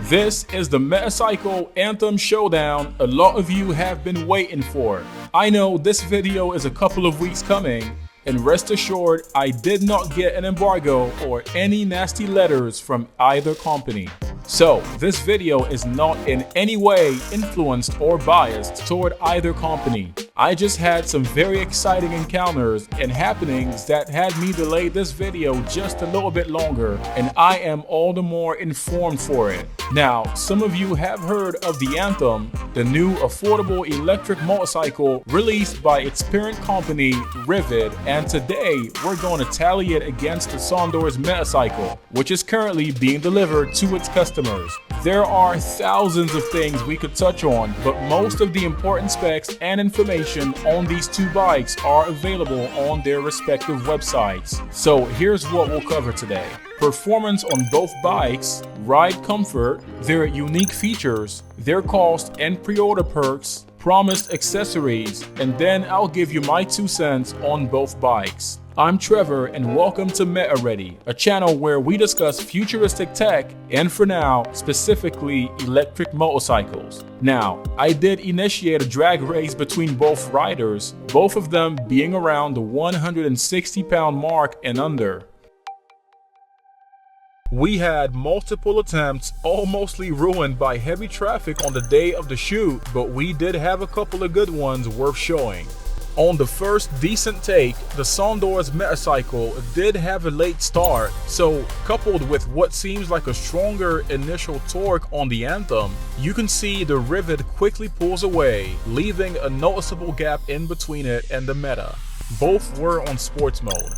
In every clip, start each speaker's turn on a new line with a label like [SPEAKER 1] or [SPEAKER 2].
[SPEAKER 1] This is the Metacycle Anthem Showdown a lot of you have been waiting for. I know this video is a couple of weeks coming, and rest assured I did not get an embargo or any nasty letters from either company. So this video is not in any way influenced or biased toward either company. I just had some very exciting encounters and happenings that had me delay this video just a little bit longer, and I am all the more informed for it. Now, some of you have heard of the Anthem, the new affordable electric motorcycle released by its parent company, Ryvid, and today we're going to tally it against the Sondors Metacycle, which is currently being delivered to its customers. There are thousands of things we could touch on, but most of the important specs and information on these two bikes are available on their respective websites. So here's what we'll cover today. Performance on both bikes, ride comfort, their unique features, their cost and pre-order perks, promised accessories, and then I'll give you my 2 cents on both bikes. I'm Trevor and welcome to MetaRack, a channel where we discuss futuristic tech and for now, specifically electric motorcycles. Now, I did initiate a drag race between both riders, both of them being around the 160-pound mark and under. We had multiple attempts, all mostly ruined by heavy traffic on the day of the shoot, but we did have a couple of good ones worth showing. On the first decent take, the Sondors Metacycle did have a late start, so coupled with what seems like a stronger initial torque on the Anthem, you can see the Ryvid quickly pulls away, leaving a noticeable gap in between it and the Meta. Both were on sports mode.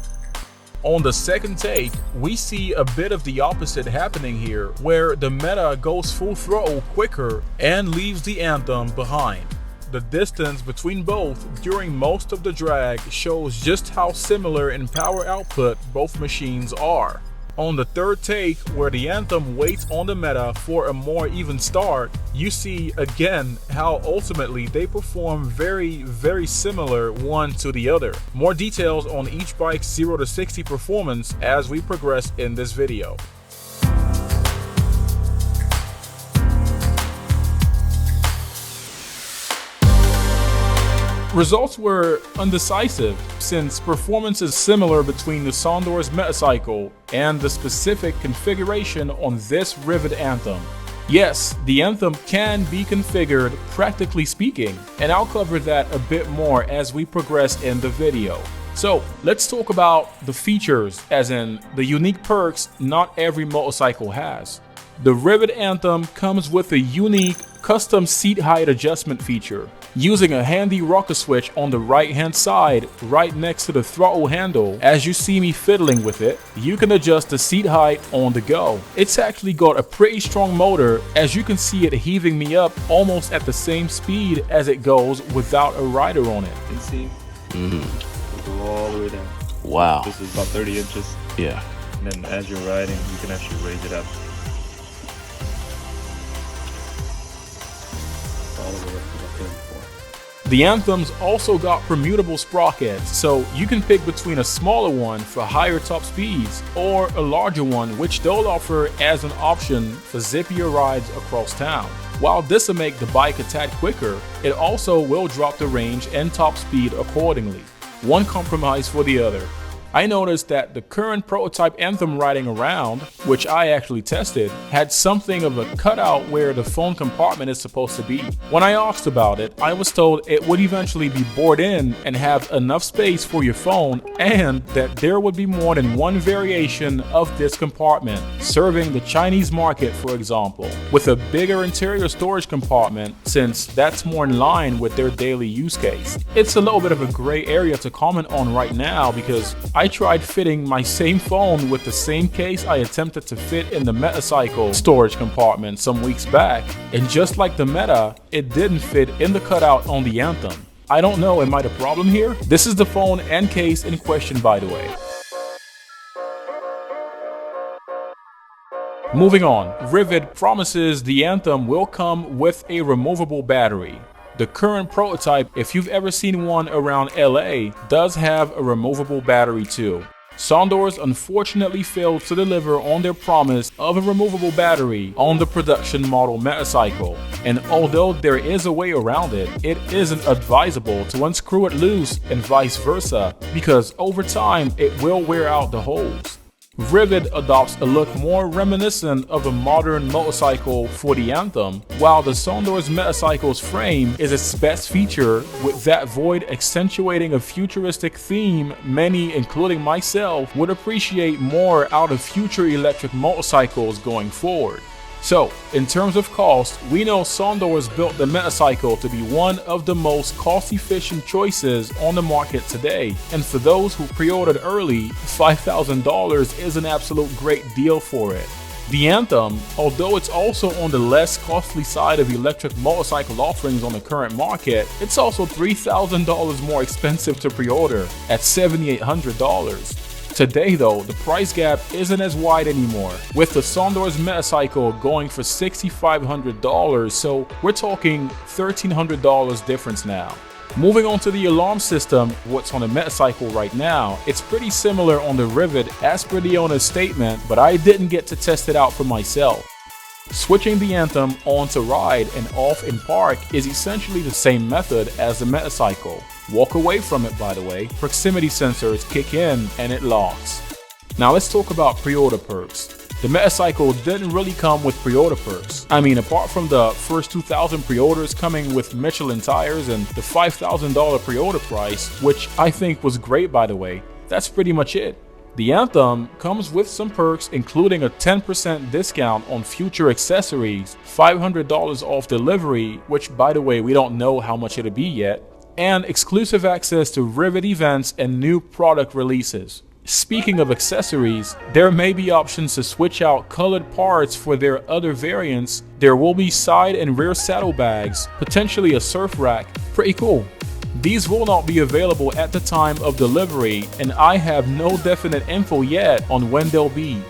[SPEAKER 1] On the second take, we see a bit of the opposite happening here, where the Meta goes full throttle quicker and leaves the Anthem behind. The distance between both during most of the drag shows just how similar in power output both machines are. On the third take, where the Anthem waits on the Meta for a more even start, you see again how ultimately they perform very similar one to the other. More details on each bike's 0 to 60 performance as we progress in this video. Results were undecisive since performance is similar between the Sondors Metacycle and the specific configuration on this Ryvid Anthem. Yes, the Anthem can be configured practically speaking, and I'll cover that a bit more as we progress in the video. So let's talk about the features, as in the unique perks not every motorcycle has. The Ryvid Anthem comes with a unique custom seat height adjustment feature. Using a handy rocker switch on the right hand side right next to the throttle handle, as you see me fiddling with it, you can adjust the seat height on the go. It's actually got a pretty strong motor, as you can see it heaving me up almost at the same speed as it goes without a rider on it.
[SPEAKER 2] You can see it'll go all the way down.
[SPEAKER 3] Wow.
[SPEAKER 2] This is about 30 inches.
[SPEAKER 3] Yeah.
[SPEAKER 2] And then as you're riding, you can actually raise it up all the way up to about 34.
[SPEAKER 1] The Anthem's also got permutable sprockets, so you can pick between a smaller one for higher top speeds or a larger one which they'll offer as an option for zippier rides across town. While this will make the bike a tad quicker, it also will drop the range and top speed accordingly. One compromise for the other. I noticed that the current prototype Anthem riding around, which I actually tested, had something of a cutout where the phone compartment is supposed to be. When I asked about it, I was told it would eventually be bored in and have enough space for your phone, and that there would be more than one variation of this compartment, serving the Chinese market for example, with a bigger interior storage compartment since that's more in line with their daily use case. It's a little bit of a gray area to comment on right now because I tried fitting my same phone with the same case I attempted to fit in the Metacycle storage compartment some weeks back, and just like the Meta, it didn't fit in the cutout on the Anthem. I don't know, am I the problem here? This is the phone and case in question, by the way. Moving on, Ryvid promises the Anthem will come with a removable battery. The current prototype, if you've ever seen one around LA, does have a removable battery too. Sondors unfortunately failed to deliver on their promise of a removable battery on the production model Metacycle, and although there is a way around it, it isn't advisable to unscrew it loose and vice versa, because over time it will wear out the holes. Ryvid adopts a look more reminiscent of a modern motorcycle for the Anthem, while the Sondors Metacycle's frame is its best feature, with that void accentuating a futuristic theme many, including myself, would appreciate more out of future electric motorcycles going forward. So, in terms of cost, we know Sondors built the Metacycle to be one of the most cost-efficient choices on the market today, and for those who pre-ordered early, $5,000 is an absolute great deal for it. The Anthem, although it's also on the less costly side of electric motorcycle offerings on the current market, it's also $3,000 more expensive to pre-order at $7,800. Today though, the price gap isn't as wide anymore, with the Sondors Metacycle going for $6,500, so we're talking $1,300 difference now. Moving on to the alarm system, what's on the Metacycle right now, it's pretty similar on the Ryvid as per the owner's statement, but I didn't get to test it out for myself. Switching the Anthem on to ride and off in park is essentially the same method as the Metacycle. Walk away from it, by the way, proximity sensors kick in and it locks. Now let's talk about pre-order perks. The Metacycle didn't really come with pre-order perks. I mean, apart from the first 2,000 pre-orders coming with Michelin tires and the $5,000 pre-order price, which I think was great by the way, that's pretty much it. The Anthem comes with some perks, including a 10% discount on future accessories, $500 off delivery, which by the way we don't know how much it'll be yet, and exclusive access to Ryvid events and new product releases. Speaking of accessories, there may be options to switch out colored parts for their other variants. There will be side and rear saddlebags, potentially a surf rack. Pretty cool. These will not be available at the time of delivery, and I have no definite info yet on when they'll be.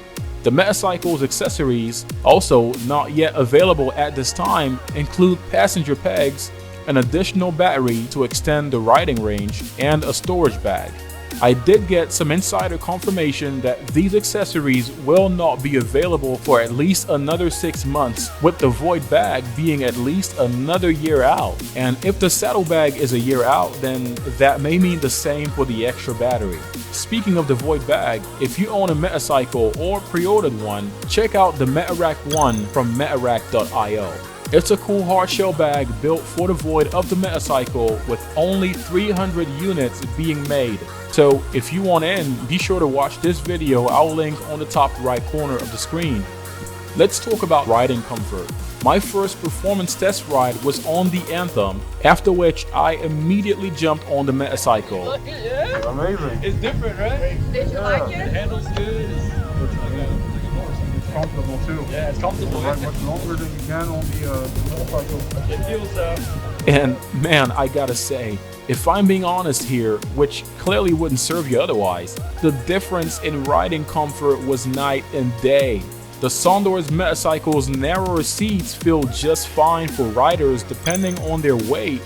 [SPEAKER 1] The Metacycle's accessories, also not yet available at this time, include passenger pegs, an additional battery to extend the riding range, and a storage bag. I did get some insider confirmation that these accessories will not be available for at least another 6 months, with the void bag being at least another year out. And if the saddlebag is a year out, then that may mean the same for the extra battery. Speaking of the void bag, if you own a Metacycle or pre-ordered one, check out the MetaRack 1 from MetaRack.io. It's a cool hard shell bag built for the void of the Metacycle with only 300 units being made. So if you want in, be sure to watch this video I'll link on the top right corner of the screen. Let's talk about riding comfort. My first performance test ride was on the Anthem, after which I immediately jumped on the Metacycle.
[SPEAKER 3] Yeah.
[SPEAKER 4] Amazing.
[SPEAKER 3] It's different, right?
[SPEAKER 4] Did you like
[SPEAKER 3] It
[SPEAKER 4] it?
[SPEAKER 3] handles good.
[SPEAKER 4] It's comfortable too.
[SPEAKER 3] Yeah, it's comfortable.
[SPEAKER 4] Ride much longer than you can on the motorcycle.
[SPEAKER 3] It feels
[SPEAKER 1] And man, I gotta say, if I'm being honest here, which clearly wouldn't serve you otherwise, the difference in riding comfort was night and day. The Sondors Metacycle's narrower seats feel just fine for riders depending on their weight,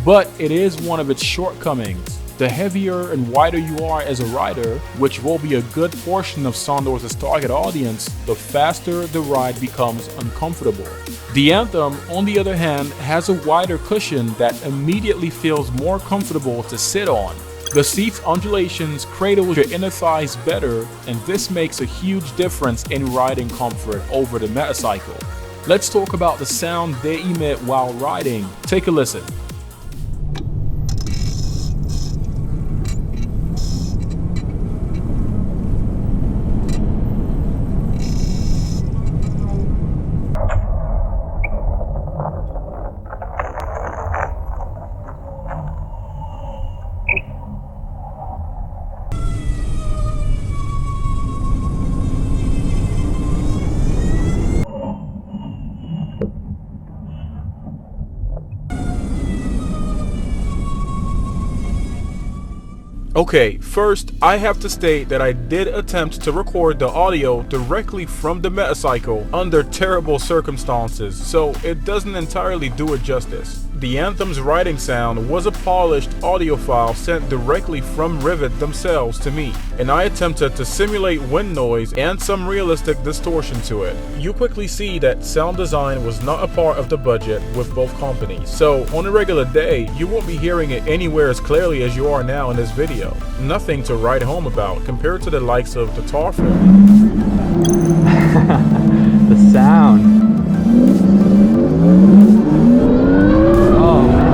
[SPEAKER 1] but it is one of its shortcomings. The heavier and wider you are as a rider, which will be a good portion of Sondors' target audience, the faster the ride becomes uncomfortable. The Anthem, on the other hand, has a wider cushion that immediately feels more comfortable to sit on. The seat's undulations cradle your inner thighs better, and this makes a huge difference in riding comfort over the Metacycle. Let's talk about the sound they emit while riding. Take a listen. Okay, first I have to state that I did attempt to record the audio directly from the Metacycle under terrible circumstances, so it doesn't entirely do it justice. the Anthem's riding sound was a polished audio file sent directly from Ryvid themselves to me, and I attempted to simulate wind noise and some realistic distortion to it. You quickly see that sound design was not a part of the budget with both companies, so on a regular day, you won't be hearing it anywhere as clearly as you are now in this video. Nothing to write home about compared to the likes of the Tarform.
[SPEAKER 5] The sound. Oh man.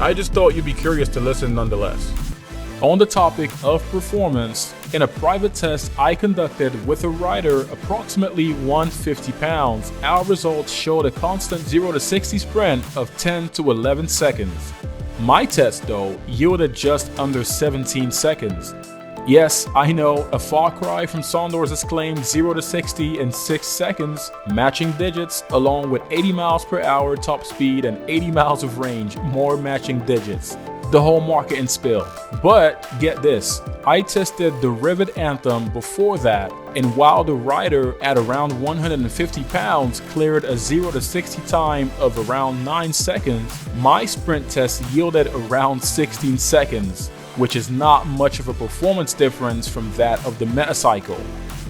[SPEAKER 1] I just thought you'd be curious to listen nonetheless. On the topic of performance, in a private test I conducted with a rider approximately 150 pounds, our results showed a constant 0 to 60 sprint of 10 to 11 seconds. My test though yielded just under 17 seconds. Yes, I know, a far cry from Sondors' claimed 0 to 60 in 6 seconds, matching digits along with 80 miles per hour top speed and 80 miles of range, more matching digits. The whole marketing spill. But get this, I tested the Ryvid Anthem before that, and while the rider at around 150 pounds cleared a 0 to 60 time of around 9 seconds, my sprint test yielded around 16 seconds, which is not much of a performance difference from that of the Metacycle.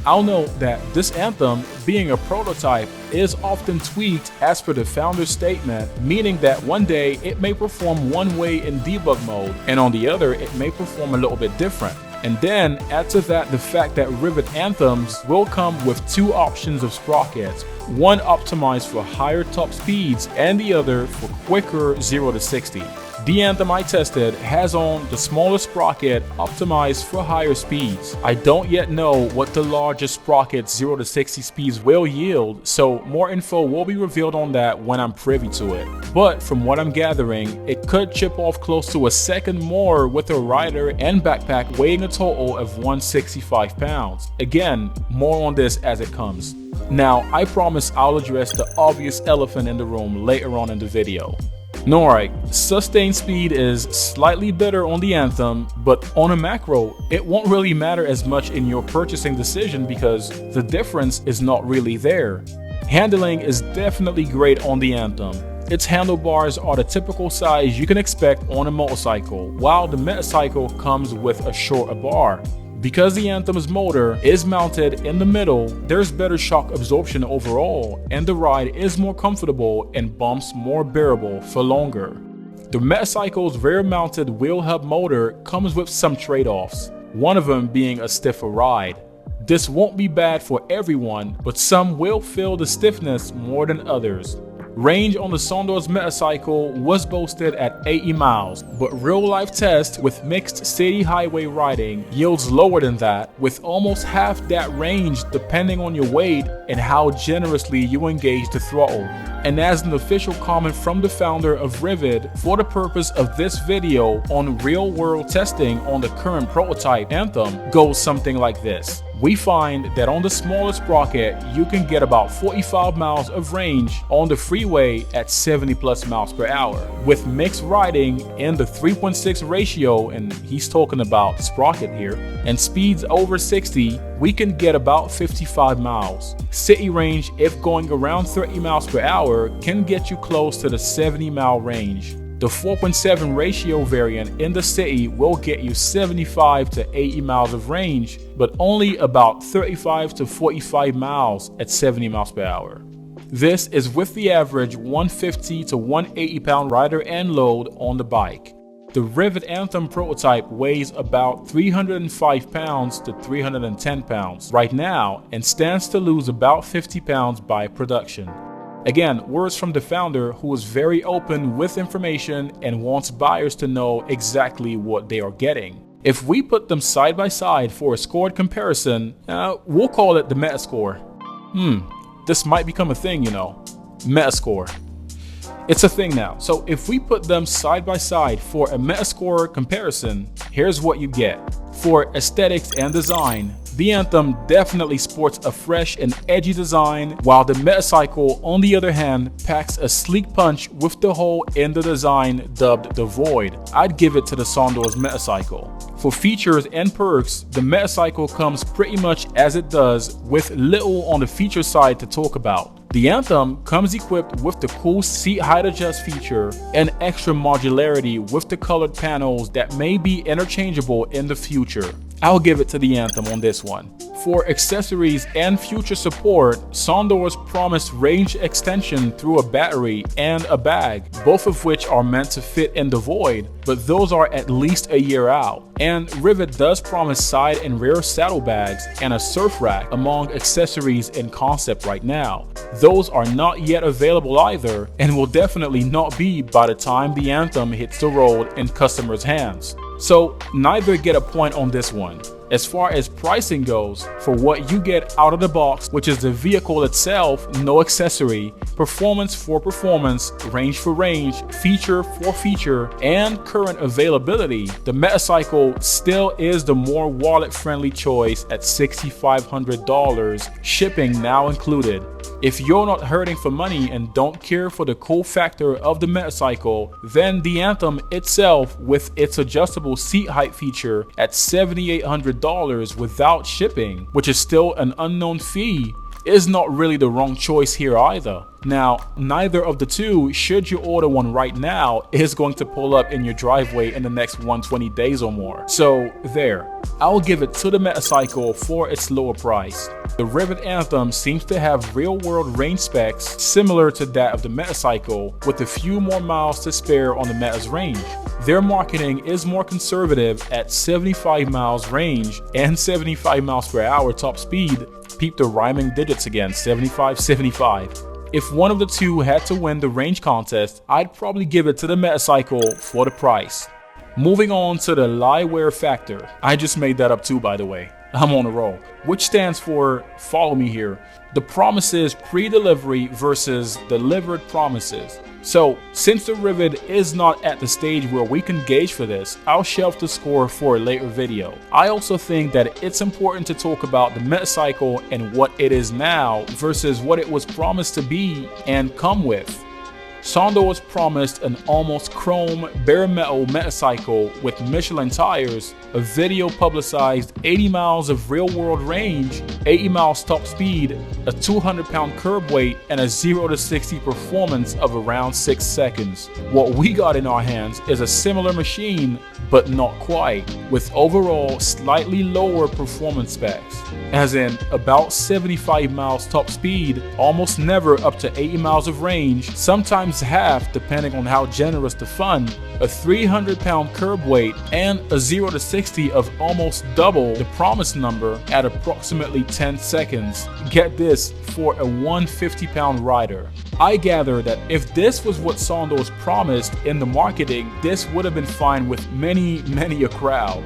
[SPEAKER 1] I'll note that this Anthem, being a prototype, is often tweaked as per the founder's statement, meaning that one day it may perform one way in debug mode, and on the other it may perform a little bit different. And then add to that the fact that Ryvid Anthems will come with two options of sprockets, one optimized for higher top speeds and the other for quicker 0 to 60. The Anthem I tested has on the smallest sprocket optimized for higher speeds. I don't yet know what the largest sprocket 0 to 60 speeds will yield, so more info will be revealed on that when I'm privy to it. But from what I'm gathering, it could chip off close to a second more with a rider and backpack weighing a total of 165 pounds. Again, more on this as it comes. Now, I promise I'll address the obvious elephant in the room later on in the video. Alright, sustained speed is slightly better on the Anthem, but on a macro, it won't really matter as much in your purchasing decision because the difference is not really there. Handling is definitely great on the Anthem. Its handlebars are the typical size you can expect on a motorcycle, while the Metacycle comes with a shorter bar. Because the Anthem's motor is mounted in the middle, there's better shock absorption overall, and the ride is more comfortable and bumps more bearable for longer. The Metacycle's rear-mounted wheel hub motor comes with some trade-offs, one of them being a stiffer ride. This won't be bad for everyone, but some will feel the stiffness more than others. Range on the Sondors Metacycle was boasted at 80 miles, but real-life tests with mixed city highway riding yields lower than that, with almost half that range depending on your weight and how generously you engage the throttle. And as an official comment from the founder of Ryvid, for the purpose of this video on real-world testing on the current prototype Anthem goes something like this. We find that on the smallest sprocket, you can get about 45 miles of range on the freeway at 70 plus miles per hour. With mixed riding in the 3.6 ratio, and he's talking about sprocket here, and speeds over 60, we can get about 55 miles. City range, if going around 30 miles per hour, can get you close to the 70 mile range. The 4.7 ratio variant in the city will get you 75 to 80 miles of range, but only about 35 to 45 miles at 70 miles per hour. This is with the average 150 to 180 pound rider and load on the bike. The Ryvid Anthem prototype weighs about 305 pounds to 310 pounds right now and stands to lose about 50 pounds by production. Again, words from the founder, who is very open with information and wants buyers to know exactly what they are getting. If we put them side by side for a scored comparison, we'll call it the MetaScore. This might become a thing, you know. MetaScore. It's a thing now. So if we put them side by side for a MetaScore comparison, here's what you get. For aesthetics and design, the Anthem definitely sports a fresh and edgy design, while the Metacycle, on the other hand, packs a sleek punch with the hole in the design dubbed the Void. I'd give it to the Sondors Metacycle. For features and perks, the Metacycle comes pretty much as it does, with little on the feature side to talk about. The Anthem comes equipped with the cool seat height adjust feature and extra modularity with the colored panels that may be interchangeable in the future. I'll give it to the Anthem on this one. For accessories and future support, Sondors promised range extension through a battery and a bag, both of which are meant to fit in the Void, but those are at least a year out. And Ryvid does promise side and rear saddlebags and a surf rack among accessories in concept right now. Those are not yet available either, and will definitely not be by the time the Anthem hits the road in customers' hands. So neither get a point on this one. As far as pricing goes, for what you get out of the box, which is the vehicle itself, no accessory, performance for performance, range for range, feature for feature, and current availability, the Metacycle still is the more wallet-friendly choice at $6,500, shipping now included. If you're not hurting for money and don't care for the cool factor of the Metacycle, then the Anthem itself, with its adjustable seat height feature at $7,800 without shipping, which is still an unknown fee, is not really the wrong choice here either. Now, neither of the two, should you order one right now, is going to pull up in your driveway in the next 120 days or more. So there, I'll give it to the Metacycle for its lower price. The Ryvid Anthem seems to have real-world range specs similar to that of the Metacycle, with a few more miles to spare on the Meta's range. Their marketing is more conservative at 75 miles range and 75 miles per hour top speed. Peep the rhyming digits again, 75-75. If one of the two had to win the range contest, I'd probably give it to the Metacycle for the price. Moving on to the Liewear factor. I just made that up too, by the way. I'm on a roll. Which stands for, follow me here, the promises pre-delivery versus delivered promises. So, since the Ryvid is not at the stage where we can gauge for this, I'll shelve the score for a later video. I also think that it's important to talk about the Metacycle and what it is now versus what it was promised to be and come with. Sondors promised an almost chrome bare metal Metacycle with Michelin tires, a video publicized 80 miles of real world range, 80 miles top speed, a 200-pound curb weight, and a 0 to 60 performance of around 6 seconds. What we got in our hands is a similar machine, but not quite, with overall slightly lower performance specs, as in about 75 miles top speed, almost never up to 80 miles of range, sometimes half depending on how generous the fund, a 300-pound curb weight, and a 0 to 60 of almost double the promised number at approximately 10 seconds. Get this, for a 150-pound rider. I gather that if this was what Sondors promised in the marketing, this would have been fine with many a crowd.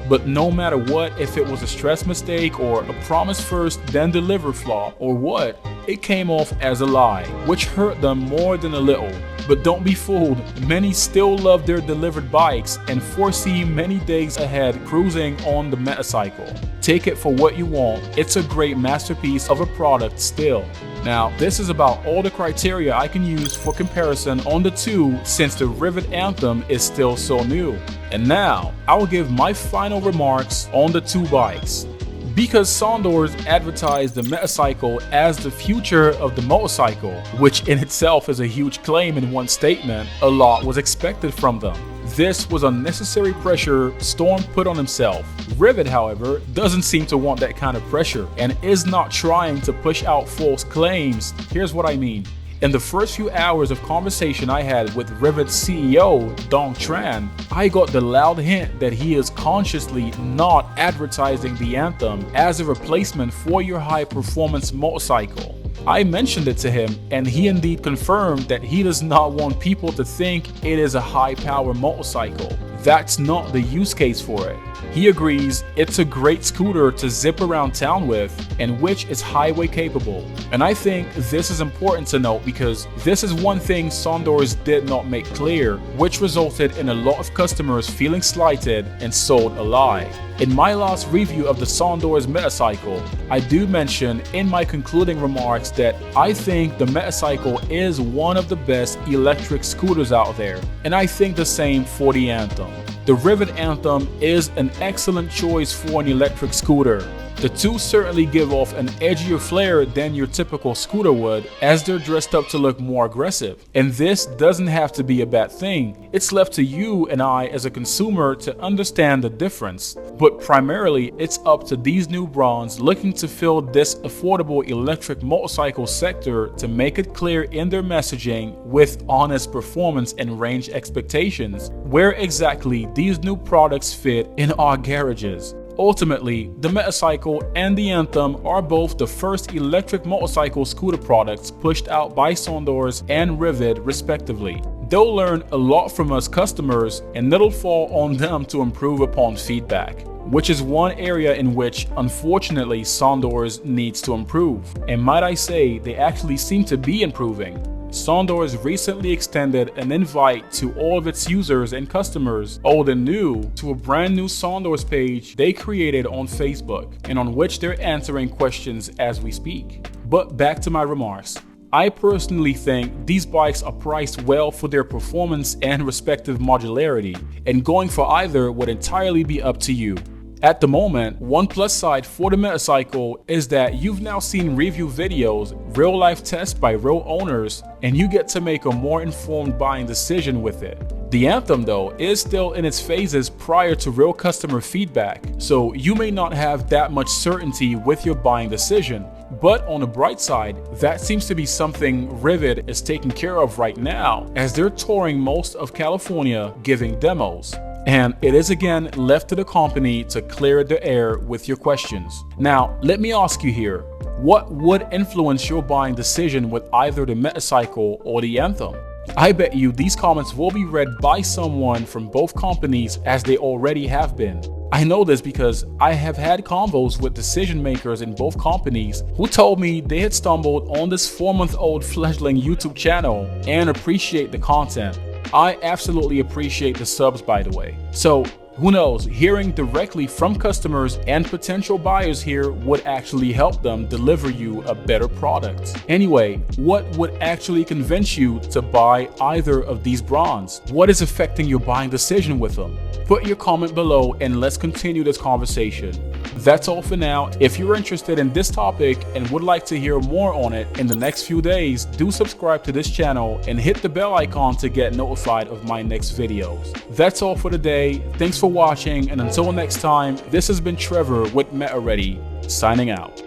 [SPEAKER 1] But no matter what, if it was a stress mistake or a promise first then deliver flaw or what, it came off as a lie, which hurt them more than a little. But don't be fooled, many still love their delivered bikes and foresee many days ahead cruising on the Metacycle. Take it for what you want, it's a great masterpiece of a product still. Now, this is about all the criteria I can use for comparison on the two since the Ryvid Anthem is still so new. And now, I'll give my final remarks on the two bikes. Because Sondors advertised the Metacycle as the future of the motorcycle, which in itself is a huge claim in one statement, a lot was expected from them. This was unnecessary pressure Storm put on himself. Ryvid, however, doesn't seem to want that kind of pressure and is not trying to push out false claims. Here's what I mean. In the first few hours of conversation I had with Ryvid's CEO, Dong Tran, I got the loud hint that he is consciously not advertising the Anthem as a replacement for your high-performance motorcycle. I mentioned it to him, and he indeed confirmed that he does not want people to think it is a high-power motorcycle. That's not the use case for it. He agrees it's a great scooter to zip around town with and which is highway capable. And I think this is important to note because this is one thing Sondors did not make clear, which resulted in a lot of customers feeling slighted and sold a lie. In my last review of the Sondors Metacycle, I do mention in my concluding remarks that I think the Metacycle is one of the best electric scooters out there, and I think the same for the Anthem. The Ryvid Anthem is an excellent choice for an electric scooter. The two certainly give off an edgier flair than your typical scooter would, as they're dressed up to look more aggressive. And this doesn't have to be a bad thing. It's left to you and I as a consumer to understand the difference. But primarily, it's up to these new brands looking to fill this affordable electric motorcycle sector to make it clear in their messaging with honest performance and range expectations, where exactly these new products fit in our garages. Ultimately, the Metacycle and the Anthem are both the first electric motorcycle scooter products pushed out by Sondors and Ryvid respectively. They'll learn a lot from us customers, and it'll fall on them to improve upon feedback, which is one area in which unfortunately Sondors needs to improve. And might I say, they actually seem to be improving. Sondors recently extended an invite to all of its users and customers, old and new, to a brand new Sondors page they created on Facebook and on which they're answering questions as we speak. But back to my remarks. I personally think these bikes are priced well for their performance and respective modularity, and going for either would entirely be up to you. At the moment, one plus side for the Metacycle is that you've now seen review videos, real life tests by real owners, and you get to make a more informed buying decision with it. The Anthem though is still in its phases prior to real customer feedback, so you may not have that much certainty with your buying decision. But on the bright side, that seems to be something Ryvid is taking care of right now, as they're touring most of California giving demos. And it is again left to the company to clear the air with your questions. Now, let me ask you here, what would influence your buying decision with either the Metacycle or the Anthem? I bet you these comments will be read by someone from both companies, as they already have been. I know this because I have had convos with decision makers in both companies who told me they had stumbled on this 4-month-old fledgling YouTube channel and appreciate the content. I absolutely appreciate the subs, by the way. So who knows, hearing directly from customers and potential buyers here would actually help them deliver you a better product. Anyway, what would actually convince you to buy either of these brands? What is affecting your buying decision with them? Put your comment below and let's continue this conversation. That's all for now. If you're interested in this topic and would like to hear more on it in the next few days, do subscribe to this channel and hit the bell icon to get notified of my next videos. That's all for today. Thanks for watching, and until next time, this has been Trevor with MetaRack, signing out.